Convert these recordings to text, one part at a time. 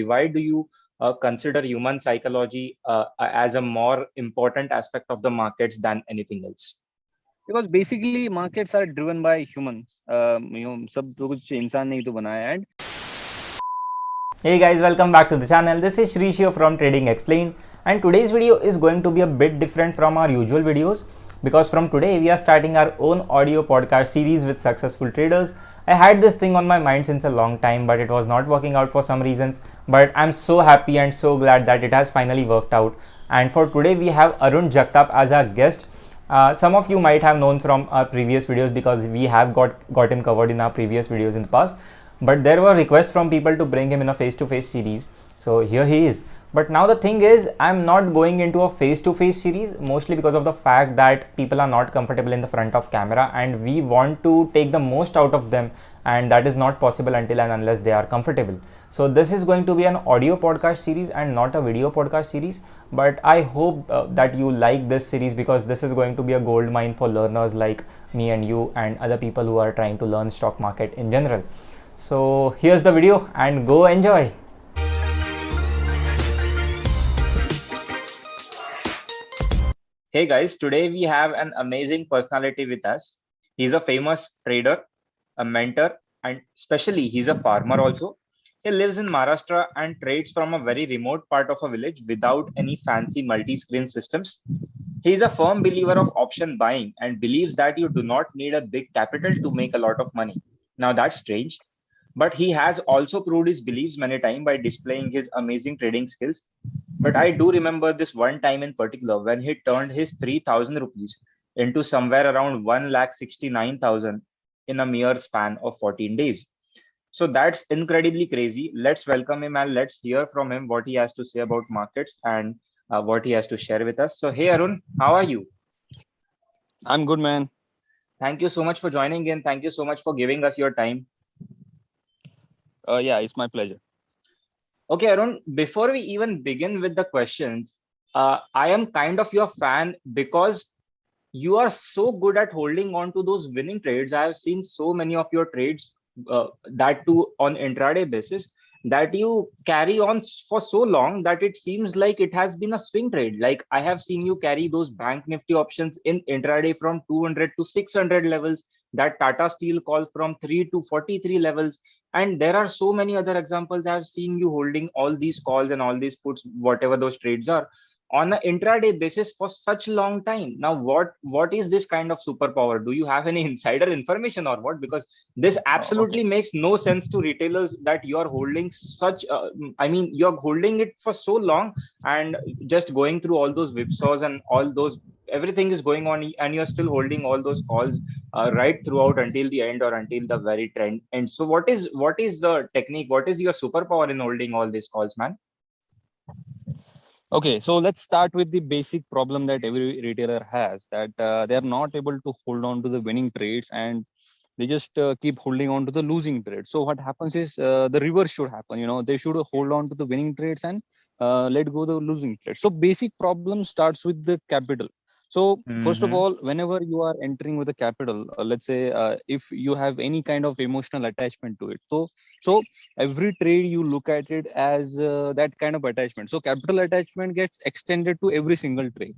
Why do you consider human psychology as a more important aspect of the markets than anything else? Because basically markets are driven by humans. सब कुछ इंसान ने ही तो बनाया है. Hey guys, welcome back to the channel. This is Shrishio from Trading Explained, and today's video is going to be a bit different from our usual videos because from today we are starting our own audio podcast series with successful traders. I had this thing on my mind since a long time, but it was not working out for some reasons. But I'm so happy and so glad that it has finally worked out. And for today we have Arun Jagtap as our guest. Some of you might have known from our previous videos because we have got him covered in our previous videos in the past, but there were requests from people to bring him in a face-to-face series, so here he is. But now the thing is, I'm not going into a face-to-face series mostly because of the fact that people are not comfortable in the front of camera and we want to take the most out of them, and that is not possible until and unless they are comfortable. So this is going to be an audio podcast series and not a video podcast series, but I hope that you like this series because this is going to be a gold mine for learners like me and you and other people who are trying to learn stock market in general. So here's the video and go enjoy. Hey guys, today we have an amazing personality with us. He's a famous trader, a mentor, and especially he's a farmer also. He lives in Maharashtra and trades from a very remote part of a village without any fancy multi-screen systems. He is a firm believer of option buying and believes that you do not need a big capital to make a lot of money. Now that's strange, but he has also proved his beliefs many times by displaying his amazing trading skills. But I do remember this one time in particular when he turned his 3,000 rupees into somewhere around 1,69,000 in a mere span of 14 days. So that's incredibly crazy. Let's welcome him and let's hear from him what he has to say about markets and what he has to share with us. So, hey Arun, how are you? I'm good, man. Thank you so much for joining in. Thank you so much for giving us your time. Yeah, it's my pleasure. Okay, Arun, before we even begin with the questions, I am kind of your fan because you are so good at holding on to those winning trades. I have seen so many of your trades, that too on intraday basis, that you carry on for so long that it seems like it has been a swing trade. Like I have seen you carry those bank nifty options in intraday from 200 to 600 levels, that Tata Steel call from 3 to 43 levels. And there are so many other examples. I've seen you holding all these calls and all these puts, whatever those trades are, on an intraday basis for such a long time. Now, what is this kind of superpower? Do you have any insider information or what? Because this absolutely Okay. makes no sense to retailers that you are holding such. I mean, you're holding it for so long and just going through all those whipsaws and all those everything is going on, and you're still holding all those calls right throughout until the end or until the very trend. And so, what is the technique? What is your superpower in holding all these calls, man? Okay, so let's start with the basic problem that every retailer has, that they are not able to hold on to the winning trades and they just keep holding on to the losing trades. So what happens is the reverse should happen. They should hold on to the winning trades and let go the losing trades. So basic problem starts with the capital. So first of Mm-hmm. all, whenever you are entering with a capital, let's say if you have any kind of emotional attachment to it, so every trade you look at it as that kind of attachment. So capital attachment gets extended to every single trade.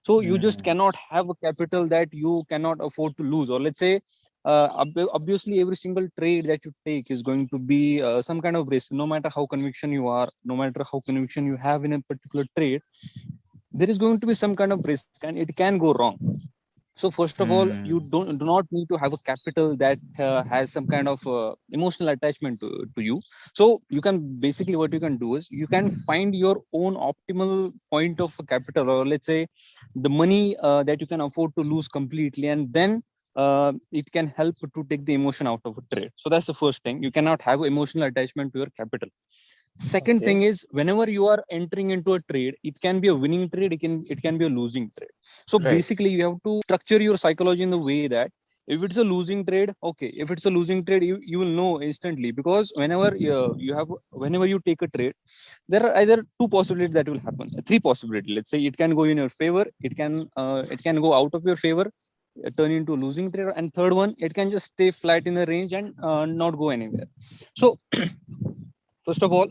So you just Mm-hmm. cannot have a capital that you cannot afford to lose. Or let's say obviously every single trade that you take is going to be some kind of risk. No matter how conviction you are, no matter how conviction you have in a particular trade, there is going to be some kind of risk and it can go wrong. So first of all, you do not need to have a capital that has some kind of emotional attachment to you. So you can basically, what you can do is you can find your own optimal point of capital, or let's say the money that you can afford to lose completely, and then it can help to take the emotion out of a trade. So that's the first thing. You cannot have emotional attachment to your capital. Second thing Okay. is, whenever you are entering into a trade, it can be a winning trade, it can be a losing trade. So Right. basically you have to structure your psychology in the way that if it's a losing trade, okay, if it's a losing trade, you will know instantly, because whenever you take a trade, there are either two possibilities that will happen, three possibilities. Let's say it can go in your favor, it can go out of your favor, turn into a losing trade, and third one, it can just stay flat in the range and not go anywhere. So first of all,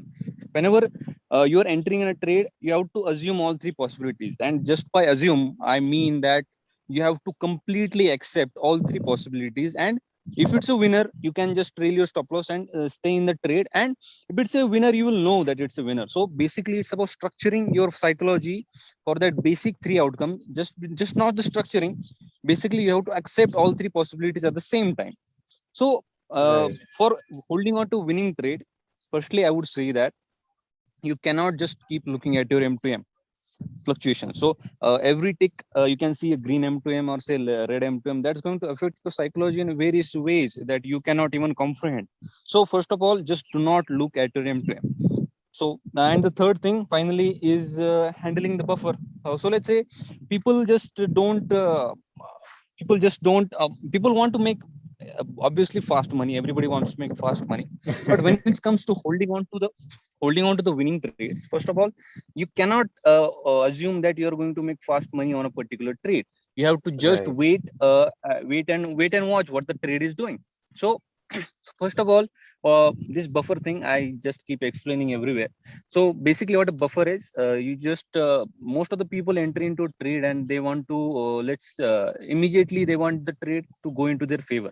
whenever you are entering in a trade, you have to assume all three possibilities. And just by assume, I mean that you have to completely accept all three possibilities. And if it's a winner, you can just trail your stop loss and stay in the trade. And if it's a winner, you will know that it's a winner. So basically, it's about structuring your psychology for that basic three outcome. Just not the structuring. Basically, you have to accept all three possibilities at the same time. So Right. for holding on to winning trade, firstly, I would say that you cannot just keep looking at your M2M fluctuation. So every tick, you can see a green M2M or say red M2M. That's going to affect your psychology in various ways that you cannot even comprehend. So first of all, just do not look at your M2M. So and the third thing finally is handling the buffer. So let's say people just don't people want to make obviously fast money. Everybody wants to make fast money, but when it comes to holding on to the winning trades, first of all, you cannot assume that you are going to make fast money on a particular trade. You have to just Right. wait and watch what the trade is doing. So first of all, this buffer thing I just keep explaining everywhere. So basically what a buffer is, you just most of the people enter into a trade and they want to let's immediately they want the trade to go into their favor.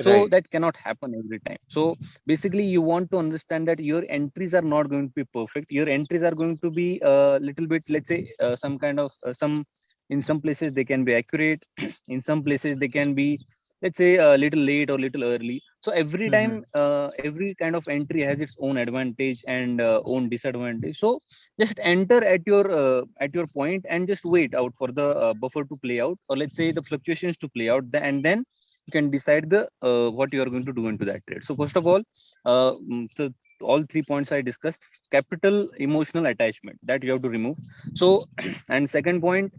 So Right. that cannot happen every time. So basically you want to understand that your entries are not going to be perfect. Your entries are going to be a little bit, let's say, some kind of some in some places they can be accurate. In some places they can be, let's say, a little late or little early. So every time, Mhm. every kind of entry has its own advantage and own disadvantage. So just enter at your point and just wait out for the buffer to play out, or let's say the fluctuations to play out, and then you can decide the what you are going to do into that trade. So first of all, so all 3 points I discussed: capital, emotional attachment, that you have to remove. So and second point,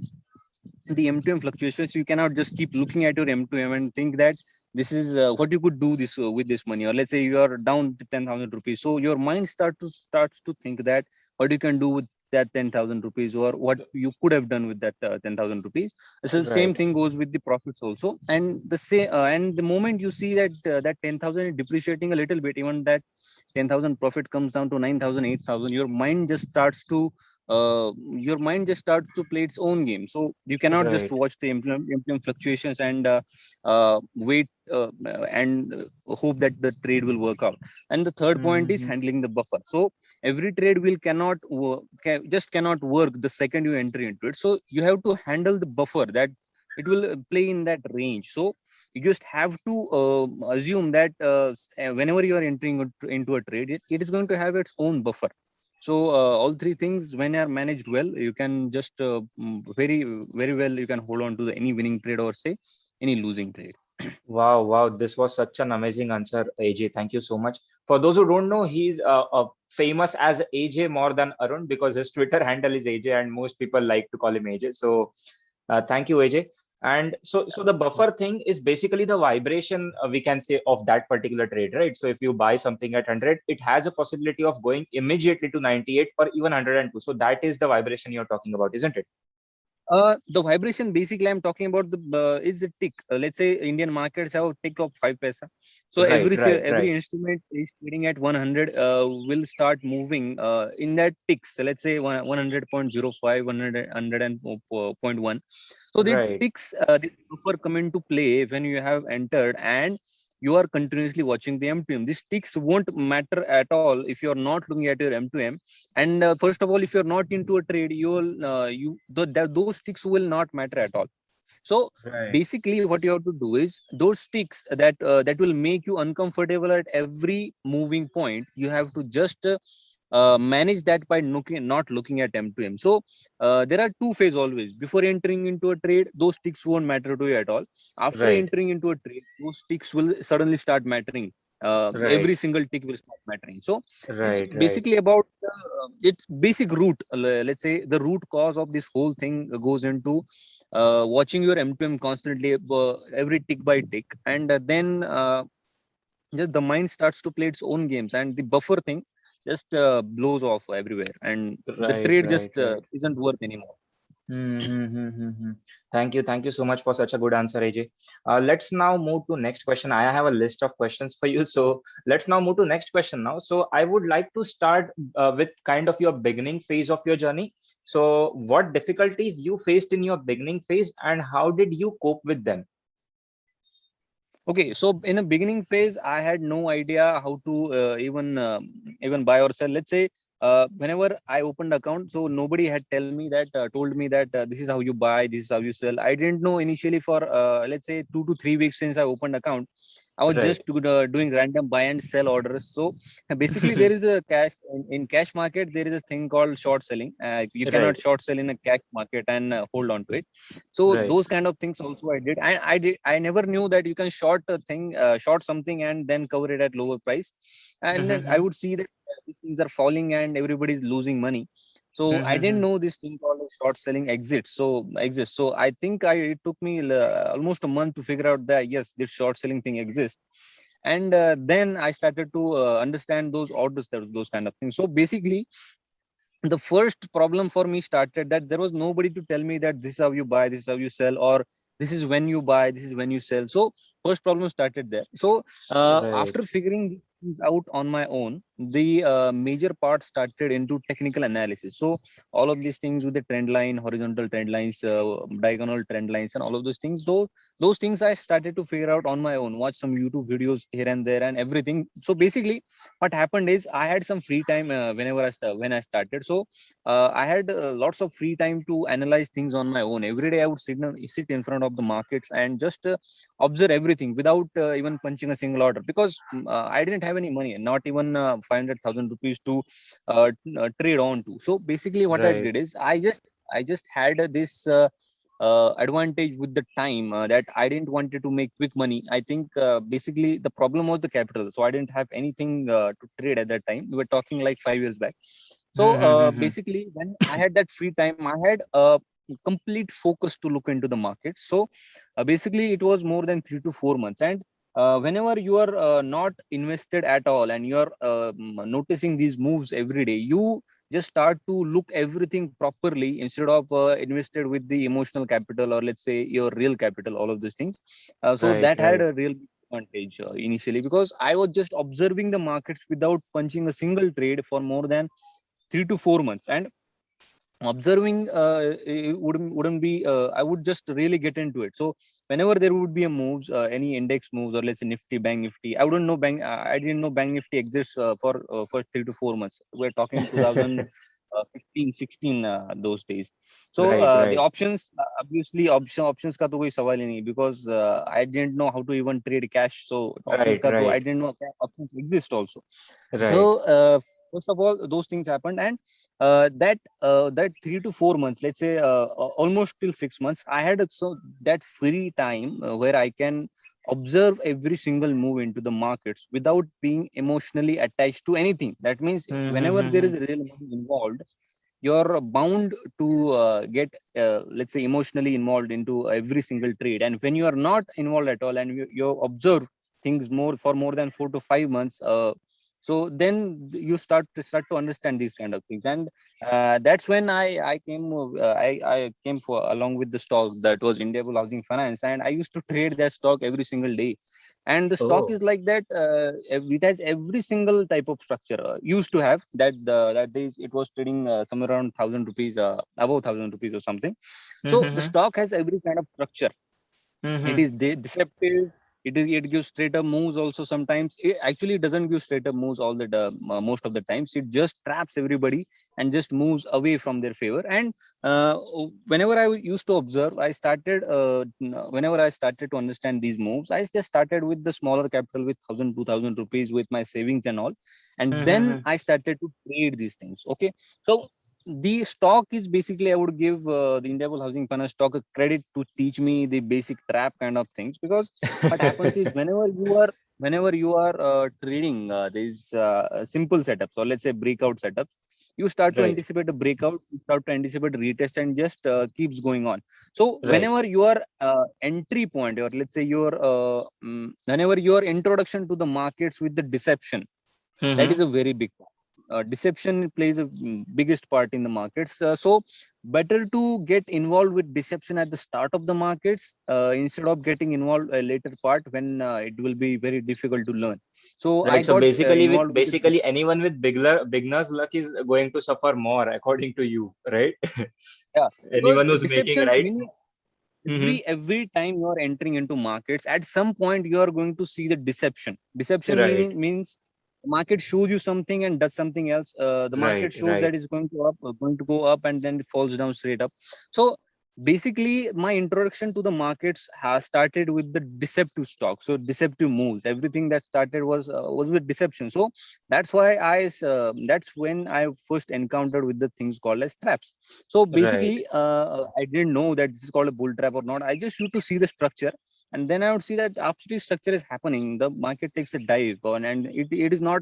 the M2M fluctuations. You cannot just keep looking at your M2M and think that this is what you could do this with this money. Or let's say you are down to 10,000 rupees, so your mind starts to think that what you can do with that 10,000 rupees, or what you could have done with that 10,000 rupees. So the same Right. thing goes with the profits also. And and the moment you see that that 10,000 is depreciating a little bit, even that 10,000 profit comes down to 9,000, 8,000, your mind just starts to play its own game. So you cannot just Right. watch the implement fluctuations and wait and hope that the trade will work out. And the third point is Mhm. handling the buffer. So every trade will just cannot work the second you enter into it. So you have to handle the buffer, that it will play in that range. So you just have to assume that whenever you are entering into a trade, it is going to have its own buffer. So all three things, when are managed well, you can just very well you can hold on to any winning trade, or say any losing trade. Wow, wow, this was such an amazing answer, AJ. Thank you so much. For those who don't know, he's famous as AJ more than Arun because his Twitter handle is AJ, and most people like to call him AJ. So, thank you, AJ. And so the buffer thing is basically the vibration, we can say, of that particular trade, right? So if you buy something at 100, it has a possibility of going immediately to 98 or even 102. So that is the vibration you're talking about, isn't it? The vibration basically I'm talking about the is a tick. Let's say Indian markets have a tick of 5 paisa. So Right, right, every right, instrument is trading at 100 will start moving in that ticks. So let's say 100.05, 100.1. So the right, ticks, the buffer come into play when you have entered and you are continuously watching the M2M. These ticks won't matter at all if you're not looking at your M2M. And first of all, if you're not into a trade, those sticks will not matter at all. So right, basically what you have to do is those sticks that will make you uncomfortable at every moving point, you have to just manage that by not looking at M2M. So there are two phases always. Before entering into a trade, those sticks won't matter to you at all. After right, entering into a trade, those sticks will suddenly start mattering. Every right, single tick will start mattering. So it's right, right. basically about its basic root. Let's say the root cause of this whole thing goes into watching your M2M constantly, every tick by tick, and then just the mind starts to play its own games, and the buffer thing just blows off everywhere, and the Right, trade right, just right. isn't worth anymore. Mm-hmm. Thank you so much for such a good answer, AJ. Let's now move to next question. I have a list of questions for you, so let's now move to next question now. So I would like to start with kind of your beginning phase of your journey. So what difficulties you faced in your beginning phase, and how did you cope with them? Okay, so in the beginning phase, I had no idea how to even buy or sell. Let's say whenever I opened account, so nobody had told me that this is how you buy, this is how you sell. I didn't know initially for let's say 2 to 3 weeks since I opened account. I was Right. just doing random buy and sell orders. So basically, there is a in cash market. There is a thing called short selling. You cannot Right. short sell in a cash market and hold on to it. So Right. those kind of things also I did. I never knew that you can short something and then cover it at lower price. And then I Mm-hmm. would see that these things are falling and everybody's losing money. So I didn't Mm-hmm. know this thing called short selling exists. So I think it took me almost a month to figure out that yes, this short selling thing exists. And then I started to understand those orders, those kind of things. So basically, the first problem for me started that there was nobody to tell me that this is how you buy, this is how you sell, or this is when you buy, this is when you sell. So first problem started there. So Right. after figuring these things out on my own, the major part started into technical analysis. So all of these things with the trend line, horizontal trend lines, diagonal trend lines, and all of those things, though those things I started to figure out on my own, watch some YouTube videos here and there and everything. So basically what happened is I had some free time when I started. So I had lots of free time to analyze things on my own. Every day I would sit in front of the markets and just observe everything without even punching a single order, because I didn't have any money, not even 500,000 rupees to trade on to. So basically what I Right. did is I just had this advantage with the time that I didn't wanted to make quick money. I think basically the problem was the capital. So I didn't have anything to trade at that time. We were talking like 5 years back. So Mm-hmm. basically, when I had that free time, I had complete focus to look into the market. So basically, it was more than 3 to 4 months. And whenever you are not invested at all and you are noticing these moves every day, you just start to look everything properly instead of invested with the emotional capital, or let's say your real capital, all of these things. So Right. that had Right. a real advantage initially, because I was just observing the markets without punching a single trade for more than 3 to 4 months. And observing it wouldn't be I would just really get into it. So whenever there would be a moves, any index moves, or let's say nifty, bank nifty, I didn't know bank nifty exists for 3 to 4 months. We're talking 2015 16 those days. So Right. the Right. options, obviously options ka to koi sawal hi nahi, because I didn't know how to even trade cash. So options Right. ka to I Right. didn't know options exist also. So Right. first of all, those things happened. And that 3 to 4 months, let's say almost till 6 months, I had so that free time where I can observe every single move into the markets without being emotionally attached to anything. That means whenever there Mm-hmm. is real money involved, you're bound to get let's say emotionally involved into every single trade. And when you are not involved at all and you observe things more for more than 4 to 5 months, so then you start to understand these kind of things. And that's when I came for along with the stock, that was Indiabulls Housing Finance, and I used to trade that stock every single day. And the stock Oh. is like that. It has every single type of structure. Used to have that days it was trading somewhere around 1,000 rupees, above 1,000 rupees or something. So the Mm-hmm. stock has every kind of structure. It Mm-hmm. is deceptive. It gives straight up moves also. Sometimes it actually doesn't give straight up moves all the most of the times. It just traps everybody and just moves away from their favor. And uh, whenever I used to observe, whenever I started to understand these moves, I just started with the smaller capital with 1,000 2,000 rupees with my savings and all. And then Mm-hmm. I started to trade these things. Okay. So the stock is basically, I would give the Indiabulls Housing Finance stock a credit to teach me the basic trap kind of things. Because what happens is whenever you are trading these simple setups, or let's say breakout setups, you start to Right. anticipate a breakout, you start to anticipate a retest, and just keeps going on. So Right. whenever your entry point, or let's say whenever your introduction to the markets with the deception, that is Mm-hmm. a very big part. Deception plays a biggest part in the markets. So better to get involved with deception at the start of the markets instead of getting involved a later part when it will be very difficult to learn. So I Right. So got basically, with involved with the, basically anyone with beginner's luck is going to suffer more, according to you, right? yeah, because Anyone who's making deception right. meaning Hmm. every time you are entering into markets, at some point you are going to see the deception Right. meaning means the market shows you something and does something else. The Right. market shows Right. that it's going to go up and then it falls down straight up. So basically my introduction to the markets has started with the deceptive stock, so deceptive moves. Everything that started was with deception. So that's when I first encountered with the things called as traps. So Right. basically, I didn't know that this is called a bull trap or not. I just used to see the structure, and then I would see that after the structure is happening, the market takes a dive, and it is not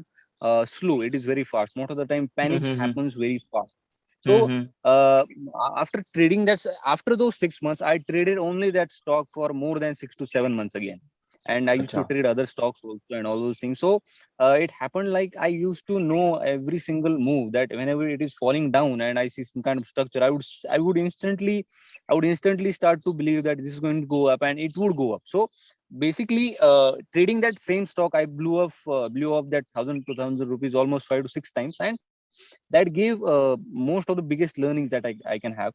slow. It is very fast. Most of the time, panics Hmm. happens very fast. So Hmm. uh, after trading that, after those 6 months, I traded only that stock for more than 6 to 7 months again. And I used to Acha. trade other stocks also and all those things. So it happened like I used to know every single move, that whenever it is falling down and I see some kind of structure, I would instantly start to believe that this is going to go up, and it would go up. So basically, trading that same stock, I blew off that 1,000 to 2,000 rupees almost 5 to 6 times, and that gave most of the biggest learnings that I can have.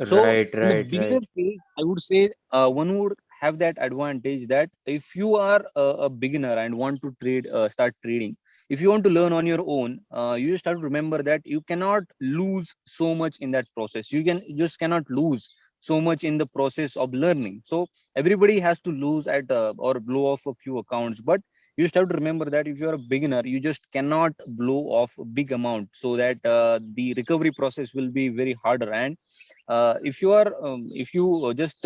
So Right. in the Right. beginner Right. phase, I would say one would have that advantage that if you are a beginner and want to start trading, if you want to learn on your own, you just have to remember that you cannot lose so much in that process. You just cannot lose so much in the process of learning. So everybody has to lose at or blow off a few accounts, but you just have to remember that if you are a beginner, you just cannot blow off a big amount, so that the recovery process will be very harder. And if you just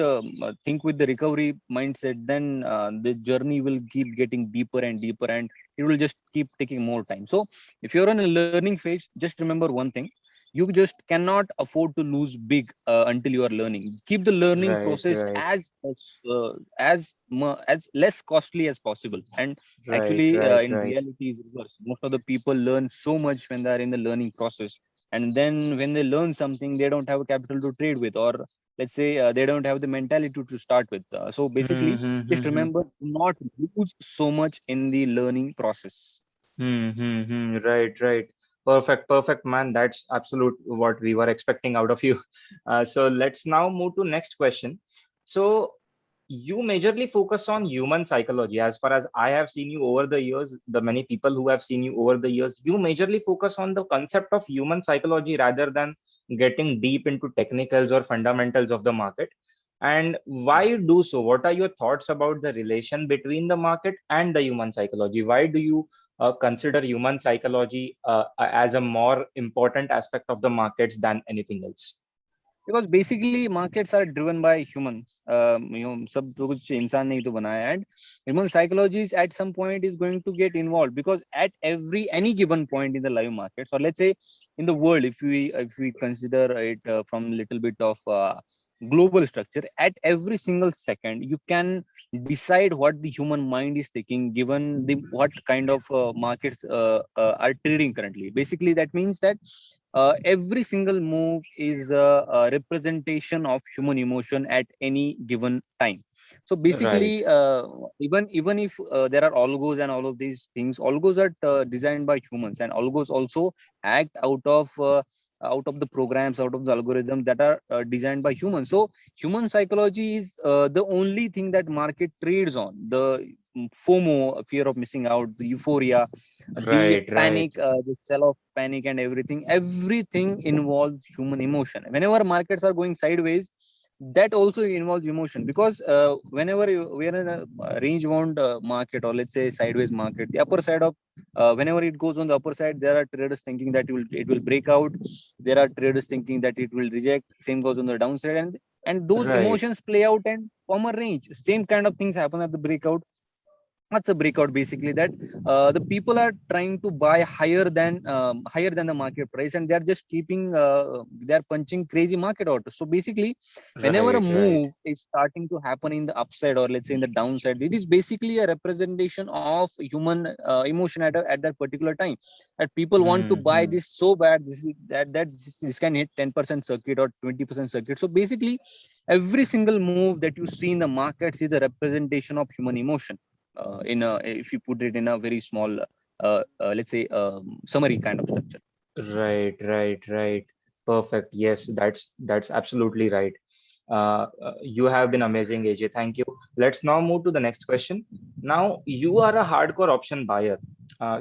think with the recovery mindset, then the journey will keep getting deeper and deeper, and it will just keep taking more time. So if you're in a learning phase, just remember one thing: you just cannot afford to lose big until you are learning. Keep the learning Right. process Right. as less costly as possible. And Right. actually, Right. in Right. reality is reverse. Most of the people learn so much when they are in the learning process, and then when they learn something, they don't have a capital to trade with, or let's say they don't have the mentality to start with. So basically, just Hmm. remember, do not lose so much in the learning process. Right, right. Perfect, perfect, man. That's absolute what we were expecting out of you. So let's now move to next question. So you majorly focus on human psychology. As far as I have seen you over the years, the many people who have seen you over the years, you majorly focus on the concept of human psychology rather than getting deep into technicals or fundamentals of the market. And why you do so? What are your thoughts about the relation between the market and the human psychology? Why do you consider human psychology as a more important aspect of the markets than anything else? Because basically markets are driven by humans. सब तो कुछ इंसान ने ही तो बनाया, and human psychology is at some point is going to get involved, because at any given point in the live markets, or let's say in the world, if we consider it from a little bit of global structure, at every single second you can decide what the human mind is thinking, given the what kind of markets are trading currently. Basically that means that every single move is a representation of human emotion at any given time. So Right, basically, even if there are algos and all of these things, algos are designed by humans, and algos also act out of the programs, out of the algorithms that are designed by humans. So human psychology is the only thing that market trades on. The FOMO, fear of missing out, the euphoria, the right, right, panic, the sell-off panic, and everything involves human emotion. Whenever markets are going sideways, that also involves emotion, because whenever we are in a range bound market, or let's say sideways market, the upper side of whenever it goes on the upper side, there are traders thinking that it will break out. There are traders thinking that it will reject. Same goes on the downside, and those right. emotions play out and form a range. Same kind of things happen at the breakout. that's a breakout basically, that the people are trying to buy higher than the market price, and they're just keeping they're punching crazy market orders. So basically, whenever a Right, right, move is starting to happen in the upside, or let's say in the downside, it is basically a representation of human emotion at that particular time, that people want to buy hmm. this so bad, this can hit 10% circuit or 20% circuit. So basically, every single move that you see in the markets is a representation of human emotion, in a, if you put it in a very small let's say summary kind of structure. Right, right, right. Perfect. Yes, that's absolutely right. You have been amazing, AJ. Thank you. Let's now move to the next question. Now, you are a hardcore option buyer.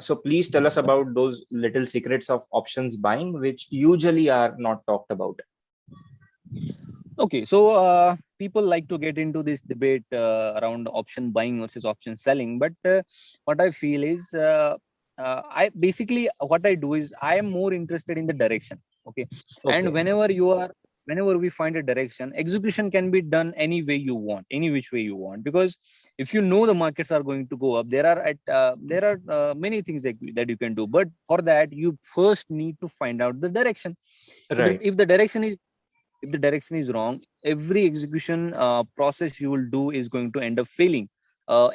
So please tell us about those little secrets of options buying, which usually are not talked about. Okay, so people like to get into this debate around option buying versus option selling, but what I feel is I basically, what I do is I am more interested in the direction. Okay, and Okay. whenever we find a direction, execution can be done any way you want, any which way you want, because if you know the markets are going to go up, there are many things that you can do, but for that you first need to find out the direction. if the, Right. if the direction is if the direction is wrong, every execution process you will do is going to end up failing,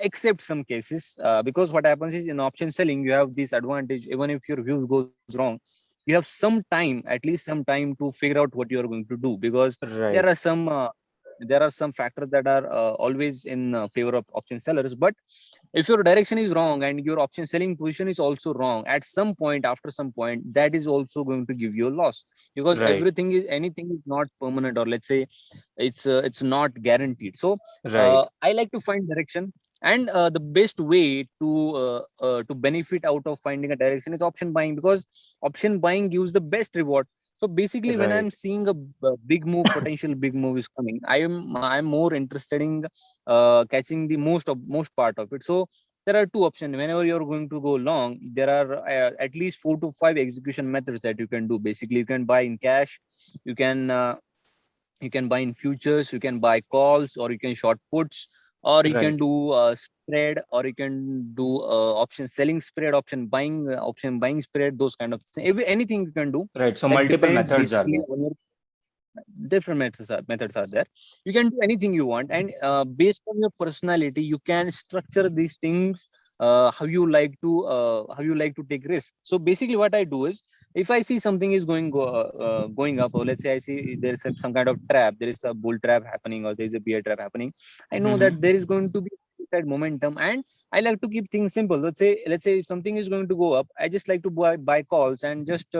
except some cases, because what happens is, in option selling you have this advantage. Even if your view goes wrong, you have some time, at least some time, to figure out what you are going to do, because there Right. are some factors that are always in favor of option sellers. But if your direction is wrong and your option selling position is also wrong, at some point, after some point, that is also going to give you a loss, because Right. anything is not permanent, or let's say it's not guaranteed. So Right. I like to find direction, and the best way to benefit out of finding a direction is option buying, because option buying gives the best reward. So basically, when I'm Right. seeing a big move, potential big move is coming, I'm more interested in catching the most part of it. So there are two options. Whenever you're going to go long, there are at least 4 to 5 execution methods that you can do. Basically, you can buy in cash, you can uh, you can buy in futures, you can buy calls, or you can short puts, or you can Right. do spread, or you can do option selling spread, option buying spread, those kind of things. Anything you can do. Right. So That multiple depends methods are basically there. on your different methods are there. You can do anything you want, and based on your personality, you can structure these things how you like to take risk. So basically, what I do is, if I see something is going up, or let's say I see there is some kind of trap, there is a bull trap happening, or there is a bear trap happening, I know Hmm. that there is going to be that momentum, and I like to keep things simple. Let's say if something is going to go up, I just like to buy calls, and just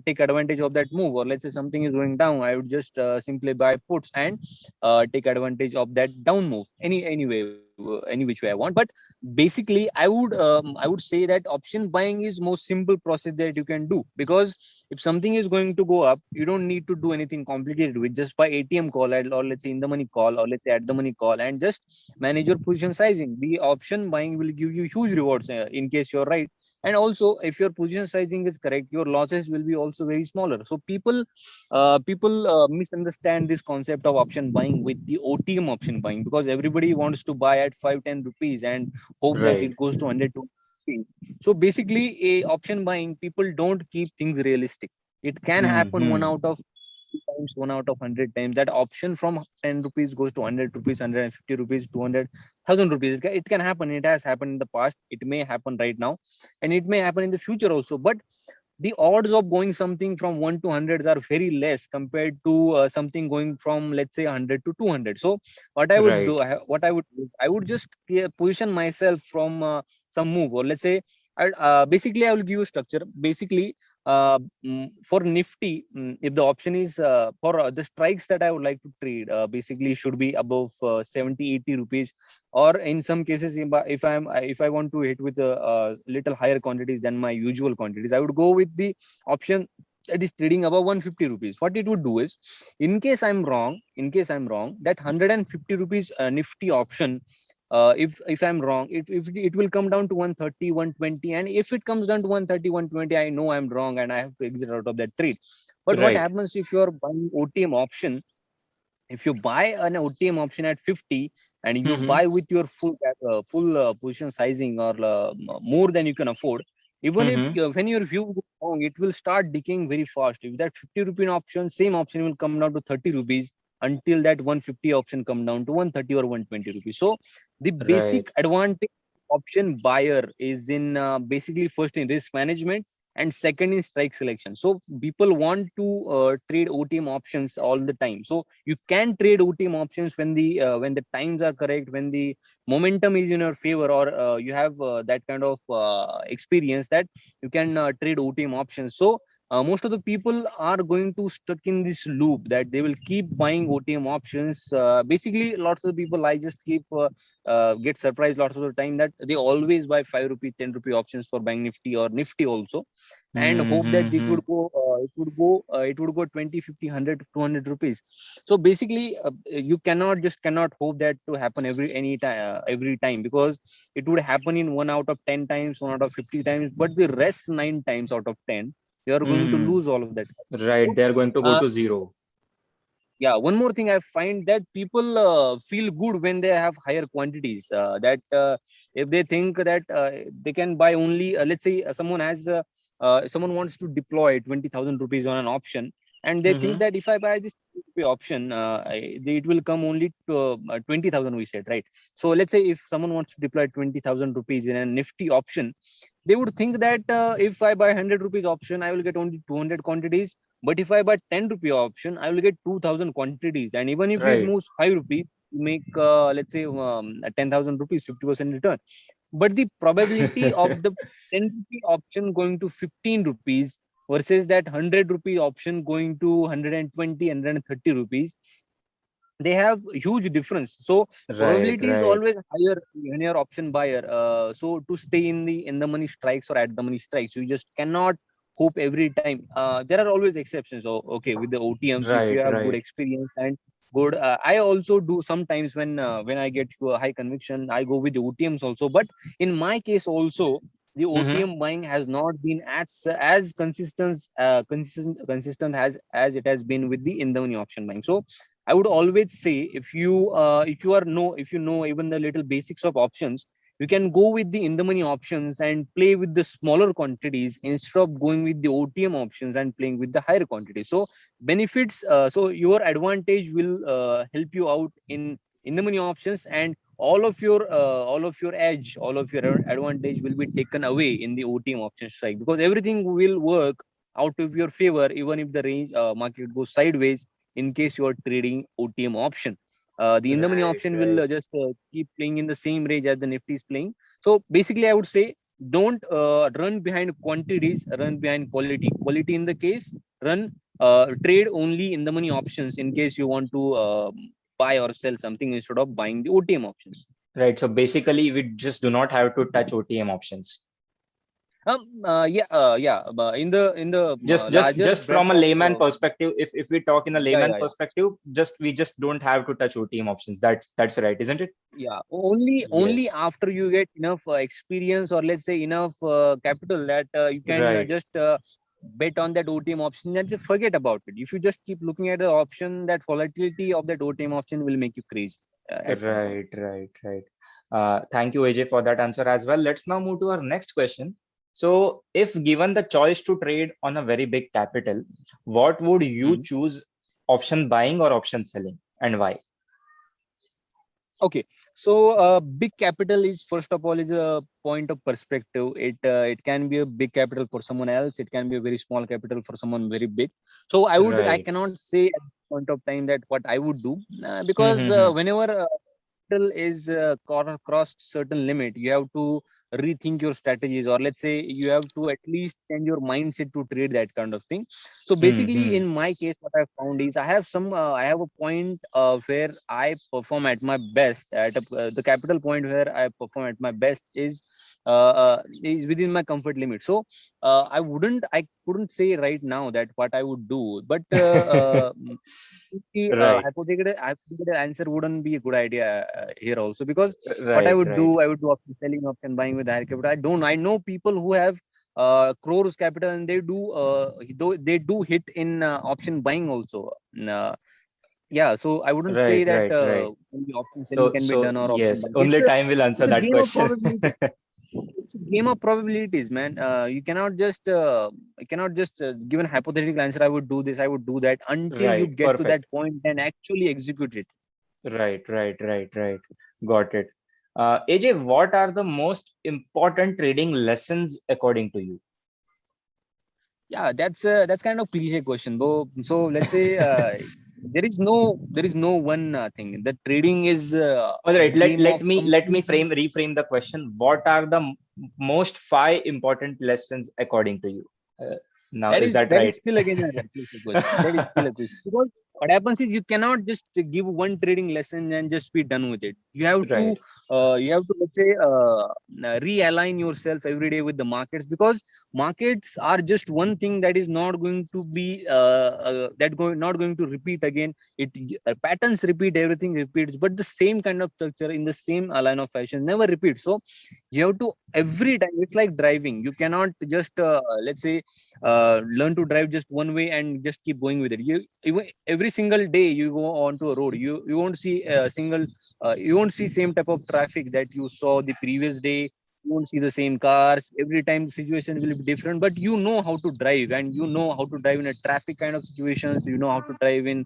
take advantage of that move. Or let's say something is going down, I would just simply buy puts, and take advantage of that down move, any which way I want. But basically, I would say that option buying is most simple process that you can do, because if something is going to go up, you don't need to do anything complicated with, just buy ATM call, or let's say in the money call, or let's say at the money call, and just manage your position sizing. The option buying will give you huge rewards in case you're right. And also, if your position sizing is correct, your losses will be also very smaller. So people misunderstand this concept of option buying with the OTM option buying, because everybody wants to buy at 5-10 rupees and hope that Right. it goes to 100 rupees. So basically, a option buying, people don't keep things realistic. It can happen one Hmm. out of times, 1 out of 100 times, that option from 10 rupees goes to 100 rupees, 150 rupees, 200,000 rupees. It can happen. It has happened in the past, it may happen right now, and it may happen in the future also. But the odds of going something from 1 to 100 are very less compared to something going from, let's say, 100 to 200. So Right. I would just position myself from some move, or let's say, basically I will give you structure. Basically, for Nifty, if the option is for the strikes that I would like to trade, basically should be above 70-80 rupees, or in some cases, if I want to hit with a little higher quantities than my usual quantities, I would go with the option that is trading above 150 rupees. What it would do is, in case I'm wrong, that 150 rupees Nifty option, if I'm wrong, it will come down to 130, 120, and if it comes down to 130, 120, I know I'm wrong and I have to exit out of that trade. But what Right. happens if you're buying OTM option? if you buy an OTM option at 50 and you Mm-hmm. buy with your full position sizing or more than you can afford, even if Mm-hmm. when your view goes wrong, it will start decaying very fast. If that 50 rupee option, same option will come down to 30 rupees until that 150 option come down to 130 or 120 rupees. So the Right. basic advantage option buyer is in basically first in risk management and second is strike selection. So people want to trade OTM options all the time. So you can trade OTM options when the times are correct, when the momentum is in your favor, or you have that kind of experience that you can trade OTM options. So most of the people are going to stuck in this loop that they will keep buying OTM options. Basically, lots of people I just keep get surprised lots of the time that they always buy 5 rupee, 10 rupee options for buying Nifty or Nifty also, and hope that Mm-hmm. it would go 20, 50, 100, 200 rupees. So basically you cannot hope that to happen every time, because it would happen in 1 out of 10 times, 1 out of 50 times, but the rest 9 times out of 10 you are going to Mm-hmm. lose all of that. Right. So, They are going to go uh, to zero. yeah, one more thing I find that people feel good when they have higher quantities, that if they think that they can buy only let's say someone wants to deploy 20,000 rupees on an option, and they think Mm-hmm. that if I buy this rupee option, it will come only to 20,000, we said, right? So let's say if someone wants to deploy 20,000 rupees in a Nifty option, they would think that if I buy 100 rupees option, I will get only 200 quantities, but if I buy 10 rupee option, I will get 2,000 quantities. And even if it Right. moves 5 rupees, you make, let's say, 10,000 rupees, 50% return. But the probability of the 10 rupee option going to 15 rupees versus that 100 rupee option going to 120, 130 rupees, they have huge difference. So Right. probability is Right. always higher when you're option buyer. So to stay in the money strikes or at the money strikes, you just cannot hope every time. There are always exceptions. So okay, with the OTMs, if you Right. have good Right. experience and good, I also do sometimes when I get to a high conviction, I go with the OTMs also. But in my case also, the Mm-hmm. OTM buying has not been as consistent as it has been with the in the money option buying. So I would always say, if you know even the little basics of options, you can go with the in the money options and play with the smaller quantities instead of going with the OTM options and playing with the higher quantities. So benefits, so your advantage will help you out in the money options, and all of your edge, all of your advantage will be taken away in the OTM option strike, because everything will work out of your favor even if the range market goes sideways in case you are trading OTM option. The in the money Right. option will Right. just keep playing in the same range as the Nifty is playing. So basically, I would say don't run behind quantities, run behind quality. Quality in the case, run trade only in the money options in case you want to buy or sell something instead of buying the OTM options. Right. So basically, we just do not have to touch OTM options. Yeah. But in the Just just larger just breadth from a of layman perspective, if we talk in a yeah, layman yeah, yeah. perspective, just we just don't have to touch OTM options. That's right, isn't it? Yeah, only Yes. after you get enough experience, or let's say enough capital, that you can Right. just bet on that OTM option and just forget about it. If you just keep looking at the option, that volatility of that OTM option will make you crazy at some point. Right. Right. Right. Thank you, AJ, for that answer as well. Let's now move to our next question. So, if given the choice to trade on a very big capital, what would you Mhm. choose, option buying or option selling, and why? Okay, so big capital is, first of all, is a point of perspective. It can be a big capital for someone else. It can be a very small capital for someone very big. So I Right. cannot say at this point of time that what I would do, because Mm-hmm. whenever capital is crossed certain limit, you have to rethink your strategies, or let's say you have to at least change your mindset to trade that kind of thing. So basically, Mm-hmm. in my case, what I found is I have a point where I perform at my best. The capital point where I perform at my best is within my comfort limit. So I couldn't say right now that what I would do, but the Right. hypothetical answer wouldn't be a good idea here also, because what Right. Right. I would do option selling, option buying with higher capital. I know people who have crores capital, and they do hit in option buying also. Uh, Yeah, so I wouldn't say Right, that right, right. only option selling can be done or option Yes, buying. only time will answer It's a that game of question. probability. It's a game of probabilities, man. You cannot just give an hypothetical answer. I would do this, I would do that, until you Right, get to that perfect. point and actually execute it. Right, right, right, right. Got it. AJ, what are the most important trading lessons according to you? Yeah, that's kind of cliche question, though. So let's say there is no one thing. The trading is All the right, game of let me completely. reframe the question. What are the most five important lessons according to you? Now, is that That right? is still again a cliche question. That is still a question, because what happens is you cannot just give one trading lesson and just be done with it. Right, You have to, let's say, realign yourself every day with the markets, because markets are just one thing that is not going to be not going to repeat again. It Patterns repeat, everything repeats, but the same kind of structure in the same line of fashion never repeats. So you have to, every time, it's like driving. You cannot just let's say learn to drive just one way and just keep going with it. Every single day you go onto a road, you won't see a single you won't see same type of traffic that you saw the previous day. You won't see the same cars. Every time the situation will be different, but you know how to drive, and you know how to drive in a traffic kind of situations. You know how to drive in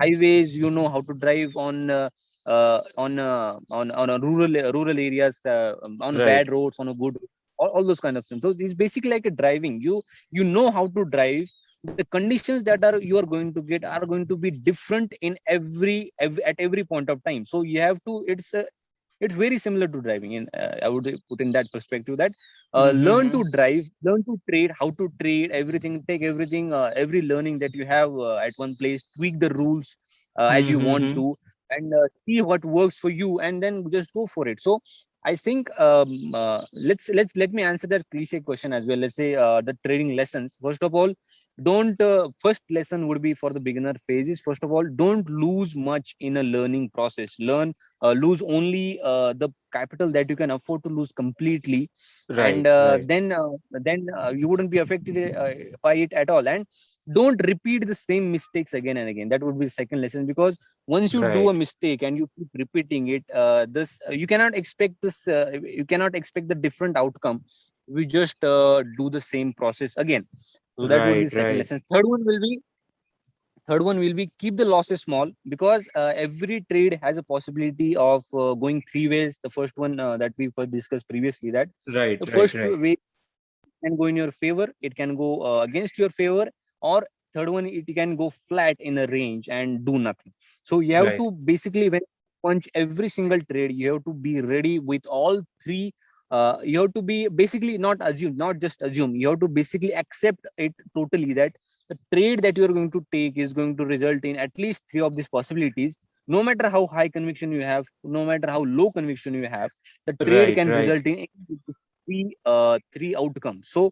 highways. You know how to drive on a rural areas, on right, bad roads, on a good, all those kind of things. So it's basically like a driving. You know how to drive. The conditions that are you are going to get are going to be different in at every point of time. So you have to, it's very similar to driving. And I would put in that perspective that learn mm-hmm. to drive, learn to trade, how to trade everything, take everything, every learning that you have at one place, tweak the rules as you want Mm-hmm. to, and see what works for you, and then just go for it. So I think let me answer that cliche question as well. Let's say the trading lessons. First of all, don't first lesson would be for the beginner phases. First of all, don't lose much in a learning process. Lose only the capital that you can afford to lose completely, and Right, right, then you wouldn't be affected by it at all. And don't repeat the same mistakes again and again. That would be the second lesson, because once you do a right, mistake and you keep repeating it, this you cannot expect this. You cannot expect the different outcome. We just do the same process again. So that would be right, the second right, lesson. Third one will be keep the losses small, because every trade has a possibility of going three ways. The first one that we first discussed previously, that right, the right, first right, way can go in your favor, it can go against your favor, or third one, it can go flat in a range and do nothing. So you have right, to basically, when you punch every single trade, you have to be ready with all three. You have to be basically not just assume. You have to basically accept it totally, that the trade that you are going to take is going to result in at least three of these possibilities. No matter how high conviction you have, no matter how low conviction you have, the trade right, can right. result in three outcomes. So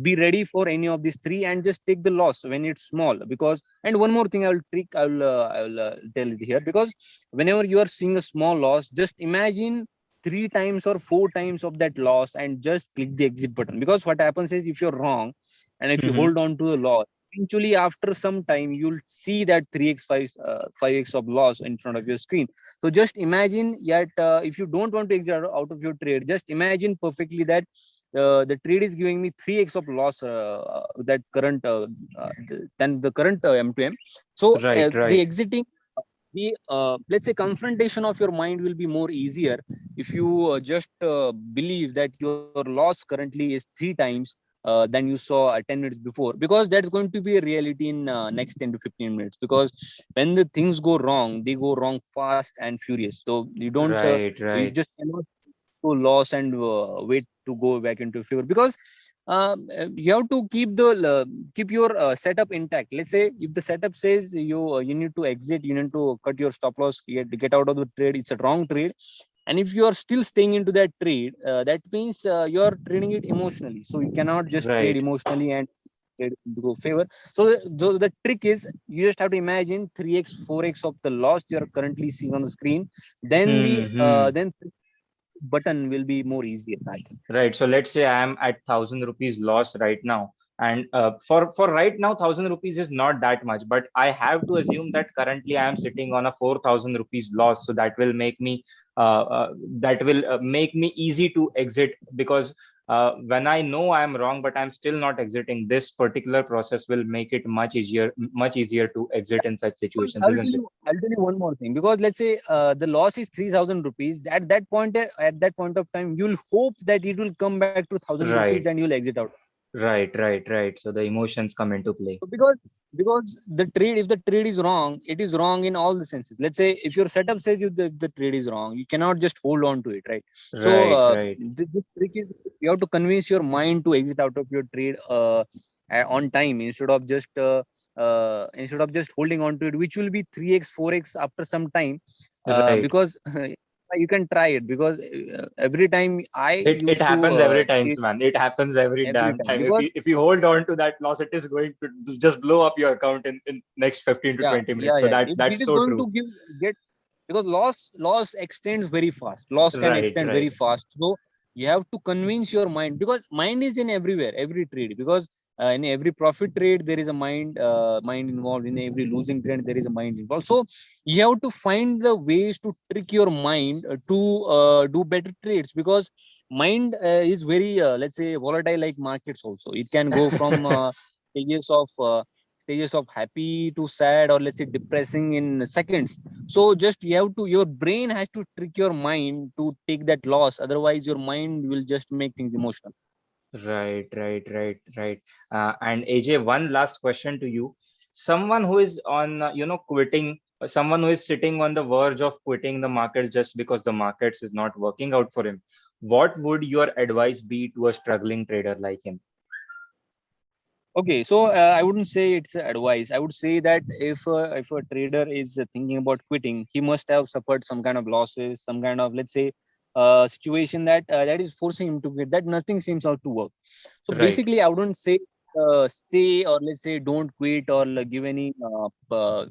be ready for any of these three, and just take the loss when it's small. Because, and one more thing I will tell it here, because whenever you are seeing a small loss, just imagine three times or four times of that loss, and just click the exit button. Because what happens is, if you're wrong and if you Mm-hmm. hold on to the loss, eventually after some time you'll see that 3x 5x of loss in front of your screen. So just imagine, yet if you don't want to exit out of your trade, just imagine perfectly that the trade is giving me 3x of loss, that current than the current M2M. So Right, the right, exiting, the let's say confrontation of your mind will be more easier if you just believe that your loss currently is three times than you saw 10 minutes before, because that's going to be a reality in next 10 to 15 minutes. Because when the things go wrong, they go wrong fast and furious. So right, you right, just cannot to loss and wait to go back into favor. Because you have to keep your setup intact. Let's say if the setup says you need to exit, you need to cut your stop loss, get out of the trade, it's a wrong trade. And if you are still staying into that trade, that means you are trading it emotionally. So you cannot just trade right. emotionally and trade to go favor. So the trick is, you just have to imagine 3x 4x of the loss you are currently seeing on the screen. Then the Hmm. then button will be more easier, I think. Right. So let's say I am at 1,000 rupees loss right now. And for right now, 1,000 rupees is not that much, but I have to assume that currently I am sitting on a 4,000 rupees loss. So that will make me easy to exit, because when I know I am wrong, but I'm still not exiting, this particular process will make it much easier to exit in such Because situations, isn't it? I'll tell you one more thing. Because let's say the loss is 3,000 rupees. At that point of time, you'll hope that it will come back to 1,000 rupees and Right, you'll exit out. right. So the emotions come into play. So because if the trade is wrong, it is wrong in all the senses. Let's say if your setup says the trade is wrong, you cannot just hold on to it, right? So Right. this trick is, you have to convince your mind to exit out of your trade on time, instead of just holding on to it, which will be 3x 4x after some time, Right. because you can try it. Because every time I It used to happens every time, trade man. It happens every every damn time, time. because If you hold on to that loss, it is going to just blow up your account in next 15 to yeah 20 yeah minutes. So yeah that's it is so going true. to get, because loss extends very fast. Loss can Right, extend very right. fast. So you have to convince your mind, because mind is in everywhere, every trade. Because in every profit trade there is a mind involved. In every losing trade there is a mind involved. So you have to find the ways to trick your mind to do better trades. Because mind is very let's say volatile, like markets also. It can go from stages of stages of happy to sad, or let's say depressing, in seconds. So just you have to, your brain has to trick your mind to take that loss. Otherwise your mind will just make things emotional. Right. And AJ, one last question to you. Someone who is on, quitting, someone who is sitting on the verge of quitting the markets just because the markets is not working out for him. What would your advice be to a struggling trader like him? Okay, so I wouldn't say it's advice. I would say that if a trader is thinking about quitting, he must have suffered some kind of losses, some kind of, let's say, situation that is forcing him to quit. That nothing seems out to work. So Right. basically, I wouldn't say stay, or let's say don't quit, or give any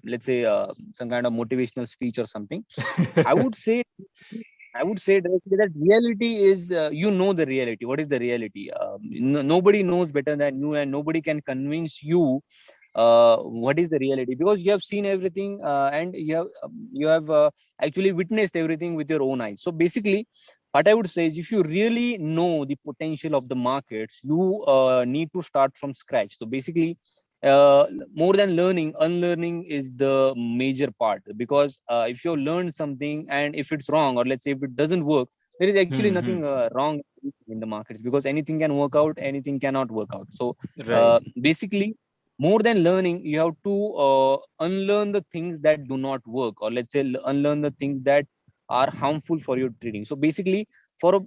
let's say some kind of motivational speech or something. I would say I would say directly that reality is, the reality. What is the reality? Nobody knows better than you, and nobody can convince you what is the reality, because you have seen everything, and you have actually witnessed everything with your own eyes. So basically, what I would say is, if you really know the potential of the markets, you need to start from scratch. So basically, uh, more than learning, unlearning is the major part. Because if you learn something and if it's wrong, or let's say if it doesn't work, there is actually Hmm. nothing wrong in the markets, because anything can work out, anything cannot work out. So Right. basically, more than learning, you have to unlearn the things that do not work, or let's say unlearn the things that are harmful for your trading. So basically, for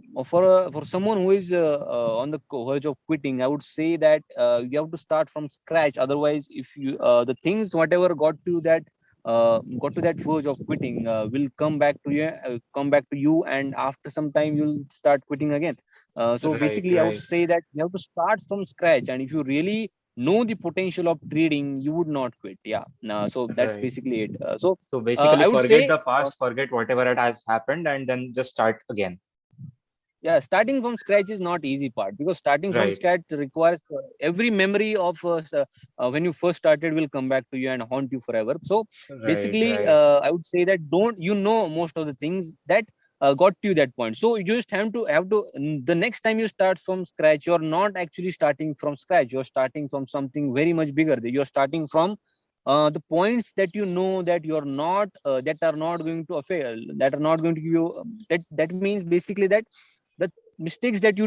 someone who is on the verge of quitting, I would say that you have to start from scratch. Otherwise, if you the things whatever got to that verge of quitting will come back to you, and after some time you'll start quitting again. So Right, basically, I would right, say that you have to start from scratch, and if you really know the potential of trading, you would not quit. Yeah. So that's right. basically it. So So basically, I would forget say, the past, forget whatever it has happened, and then just start again. yeah, starting from scratch is not easy part, because starting from Right, scratch requires every memory of when you first started will come back to you and haunt you forever. So right, basically, right. I would say that don't you know most of the things that got to that point. So you just have to the next time you start from scratch, you're not actually starting from scratch. You're starting from something very much bigger. You're starting from the points that you know that you're not that are not going to affect, that are not going to give you that means basically that the mistakes that you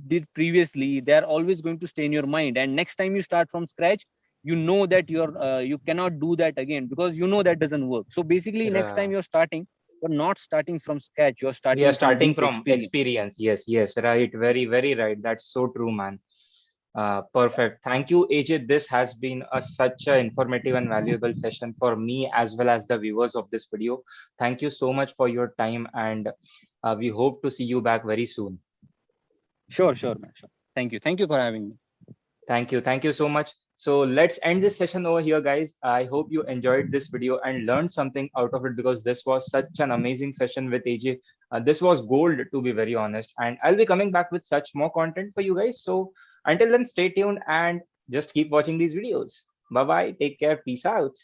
did previously, they are always going to stay in your mind, and next time you start from scratch, you know that you cannot do that again, because you know that doesn't work. So basically, next time Right. you're not starting from scratch, you're We are starting from starting deep from experience. experience. Yes, right. Very right. That's so true, man. Perfect. Thank you, AJ. This has been such an informative and valuable session for me as well as the viewers of this video. Thank you so much for your time, and we hope to see you back very soon. Sure, man, sure. Thank you for having me. Thank you so much. So let's end this session over here, guys. I hope you enjoyed this video and learned something out of it, because this was such an amazing session with AJ. This was gold, to be very honest. And I'll be coming back with such more content for you guys. So Until then, stay tuned and just keep watching these videos. Bye bye. Take care. Peace out.